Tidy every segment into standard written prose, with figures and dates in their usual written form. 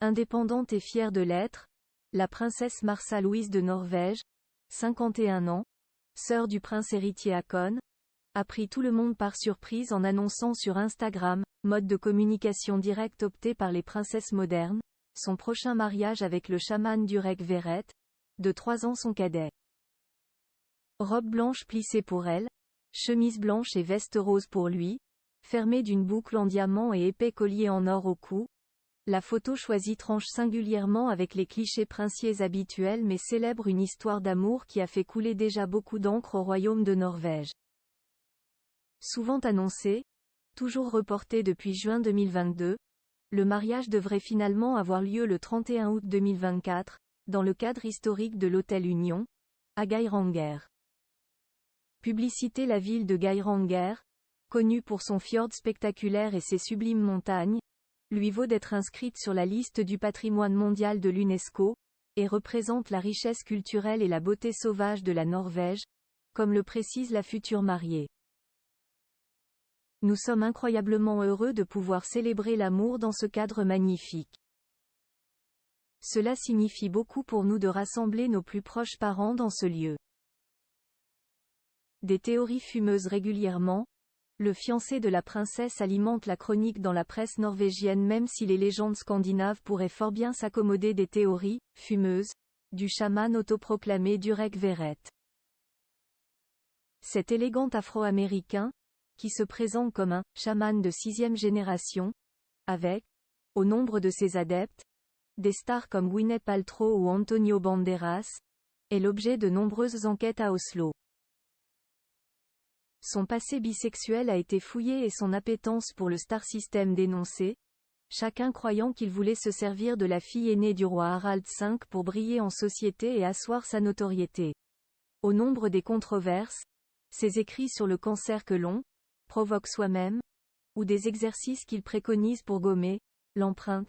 Indépendante et fière de l'être, la princesse Märtha Louise de Norvège, 51 ans, sœur du prince héritier Haakon, a pris tout le monde par surprise en annonçant sur Instagram, mode de communication directe opté par les princesses modernes, son prochain mariage avec le chaman Durek Verrett, de 3 ans son cadet. Robe blanche plissée pour elle, chemise blanche et veste rose pour lui, fermée d'une boucle en diamant et épais collier en or au cou. La photo choisie tranche singulièrement avec les clichés princiers habituels mais célèbre une histoire d'amour qui a fait couler déjà beaucoup d'encre au royaume de Norvège. Souvent annoncé, toujours reporté depuis juin 2022, le mariage devrait finalement avoir lieu le 31 août 2024, dans le cadre historique de l'hôtel Union, à Geiranger. Publicité. La ville de Geiranger, connue pour son fjord spectaculaire et ses sublimes montagnes, lui vaut d'être inscrite sur la liste du patrimoine mondial de l'UNESCO, et représente la richesse culturelle et la beauté sauvage de la Norvège, comme le précise la future mariée. Nous sommes incroyablement heureux de pouvoir célébrer l'amour dans ce cadre magnifique. Cela signifie beaucoup pour nous de rassembler nos plus proches parents dans ce lieu. Des théories fumeuses régulièrement, le fiancé de la princesse alimente la chronique dans la presse norvégienne même si les légendes scandinaves pourraient fort bien s'accommoder des théories fumeuses du chaman autoproclamé Durek Verrett. Cet élégant afro-américain, qui se présente comme un chaman de 6e génération, avec, au nombre de ses adeptes, des stars comme Gwyneth Paltrow ou Antonio Banderas, est l'objet de nombreuses enquêtes à Oslo. Son passé bisexuel a été fouillé et son appétence pour le star system dénoncée, chacun croyant qu'il voulait se servir de la fille aînée du roi Harald V pour briller en société et asseoir sa notoriété. Au nombre des controverses, ses écrits sur le cancer que l'on provoque soi-même, ou des exercices qu'il préconise pour gommer l'empreinte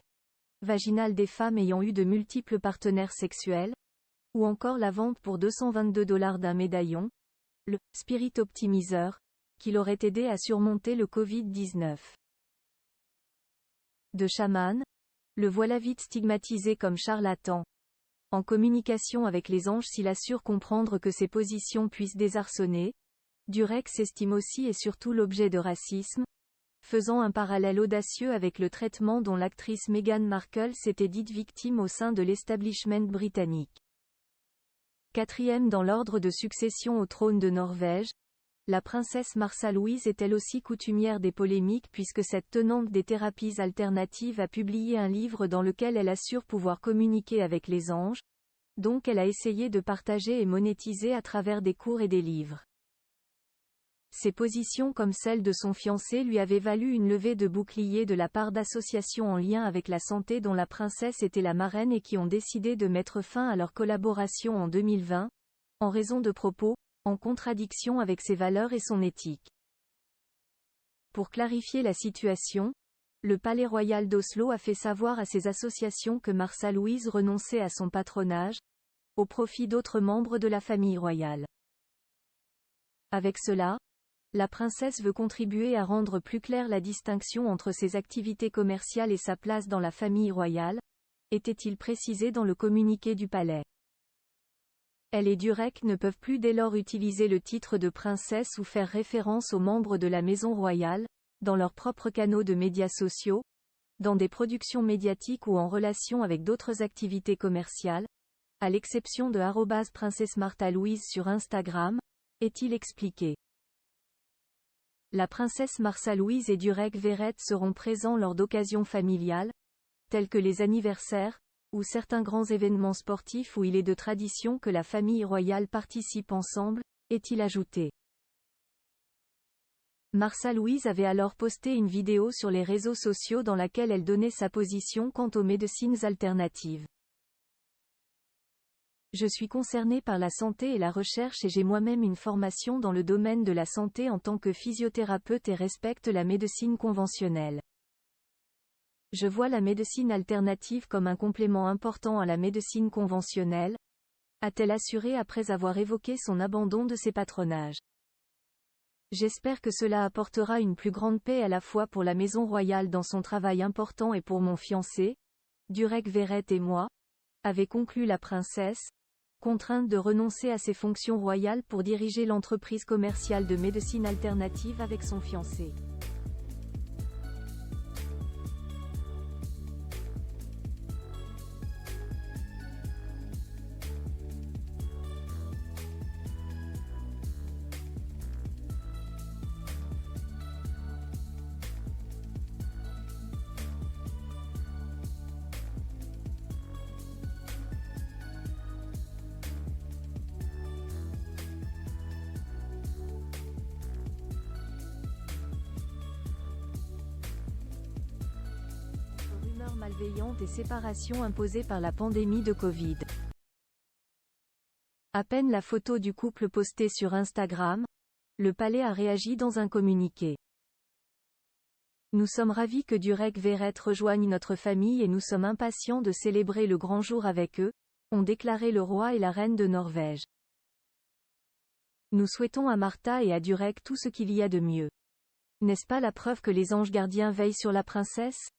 vaginale des femmes ayant eu de multiples partenaires sexuels, ou encore la vente pour $222 d'un médaillon, le Spirit Optimizer, qui l'aurait aidé à surmonter le Covid-19. De chaman, le voilà vite stigmatisé comme charlatan. En communication avec les anges s'il assure comprendre que ses positions puissent désarçonner, Durek s'estime aussi et surtout l'objet de racisme, faisant un parallèle audacieux avec le traitement dont l'actrice Meghan Markle s'était dite victime au sein de l'establishment britannique. 4e dans l'ordre de succession au trône de Norvège, la princesse Märtha Louise est elle aussi coutumière des polémiques puisque cette tenante des thérapies alternatives a publié un livre dans lequel elle assure pouvoir communiquer avec les anges, donc elle a essayé de partager et monétiser à travers des cours et des livres. Ses positions comme celle de son fiancé lui avaient valu une levée de bouclier de la part d'associations en lien avec la santé dont la princesse était la marraine et qui ont décidé de mettre fin à leur collaboration en 2020, en raison de propos en contradiction avec ses valeurs et son éthique. Pour clarifier la situation, le Palais royal d'Oslo a fait savoir à ses associations que Märtha Louise renonçait à son patronage, au profit d'autres membres de la famille royale. Avec cela, la princesse veut contribuer à rendre plus claire la distinction entre ses activités commerciales et sa place dans la famille royale, était-il précisé dans le communiqué du palais. Elle et Durek ne peuvent plus dès lors utiliser le titre de princesse ou faire référence aux membres de la maison royale, dans leurs propres canaux de médias sociaux, dans des productions médiatiques ou en relation avec d'autres activités commerciales, à l'exception de @princesse Märtha Louise sur Instagram, est-il expliqué. La princesse Märtha Louise et Durek Verrett seront présents lors d'occasions familiales, telles que les anniversaires, ou certains grands événements sportifs où il est de tradition que la famille royale participe ensemble, est-il ajouté. Märtha Louise avait alors posté une vidéo sur les réseaux sociaux dans laquelle elle donnait sa position quant aux médecines alternatives. Je suis concernée par la santé et la recherche et j'ai moi-même une formation dans le domaine de la santé en tant que physiothérapeute et respecte la médecine conventionnelle. Je vois la médecine alternative comme un complément important à la médecine conventionnelle, a-t-elle assuré après avoir évoqué son abandon de ses patronages. J'espère que cela apportera une plus grande paix à la fois pour la maison royale dans son travail important et pour mon fiancé, Durek Verrett et moi, avait conclu la princesse, contrainte de renoncer à ses fonctions royales pour diriger l'entreprise commerciale de médecine alternative avec son fiancé. Rumeurs malveillantes et séparation imposée par la pandémie de Covid. À peine la photo du couple postée sur Instagram, le palais a réagi dans un communiqué. Nous sommes ravis que Durek Verrett rejoigne notre famille et nous sommes impatients de célébrer le grand jour avec eux, ont déclaré le roi et la reine de Norvège. Nous souhaitons à Martha et à Durek tout ce qu'il y a de mieux. N'est-ce pas la preuve que les anges gardiens veillent sur la princesse ?